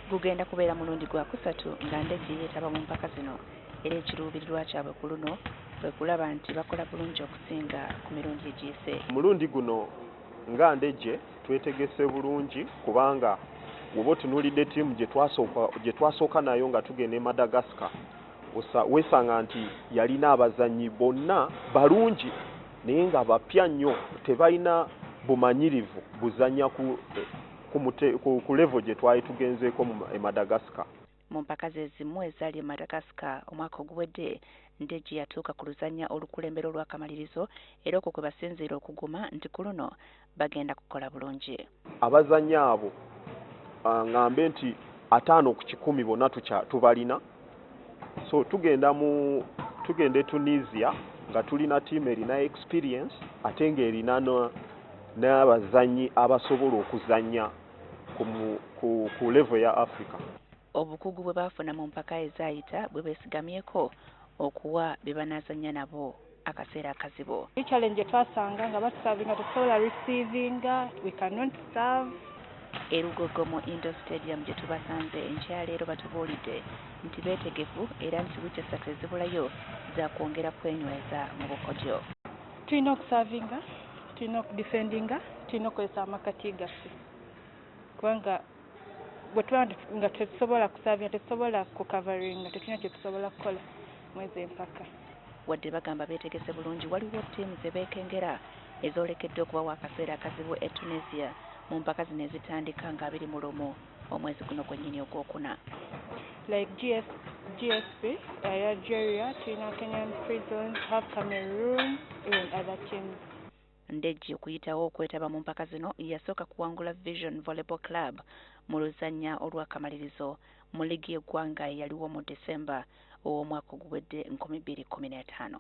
Gugenda kubeera mulundi gwa kusatu nga Ndejje yeetaba mu mpaka zino era ekiruubirirwa kyabwe ku luno kwe kulaba nti bakola bulungi okusinga ku mirundi egiyise. Mulundi guno nga Ndejje twetegese bulungi kubanga woba otunuulidde ttiimu gye twasooka nayo nga tugenda e Madagascar weesanga nti yalina abazannyi bonna balungi naye nga bapya nnyo tebalina bumanyirivu buzannya ku level gye twali tugenzeeko e Madagascar. Mu mpaka ze zimu ezaali e Madagascar omwaka oguwedde Ndejje yatuuka ku luzannya olukulembera olw'akamalirizo era okwo kwe basinziira okuguma nti ku luno bagenda kukola bulungi. Abazannyi abo ngambe nti 5 ku 100 bonna tubalina. So tugenda e Tunisia nga tulina ttiimu erina experience ate ng'erina n'abazannyi abasobola okuzannya ku level ya Africa. Obukugu bwe baafuna mu mpaka ezaayita bwe beesigamyeko okuwa bye banaazannya nabo akaseera akazibu. Challenge twasanga nga batusavinga tusobola receivinga we cannot serve. Erugogo mu Indoor Stadium gye tubasanze enkyaleero batubuulidde nti beetegefu era nti wiiki 3 ezibulayo za kwongera kwenyweza mu bukodyo. Tulina okusavinga, tulina okudefendinga, tulina okukozesa amakati gaffe kubanga bwe tuba nga tetusobola kusavinga tetusobola kukavaringa tetulina kye tusobola kukola mwezi empaka. Wadde bagamba beetegese bulungi waliwo ttiimu ze beekengera ezoolekedde okubawa akaseera akazibu e Tunisia mu mpaka zino ezitandika nga 21 omwezi guno gwennyini ogwokuna. Like GSP, Algeria, China, Kenyan Prisons, have Cameroon, and other teams. Ndejje okuyitawo okwetaba mu mpaka zino yasooka kuwangula Vision Volleyball Club mu luzannya olw'akamalirizo mu liigi y'eggwanga eyaliwo mu December ow'omwaka oguwedde 2015.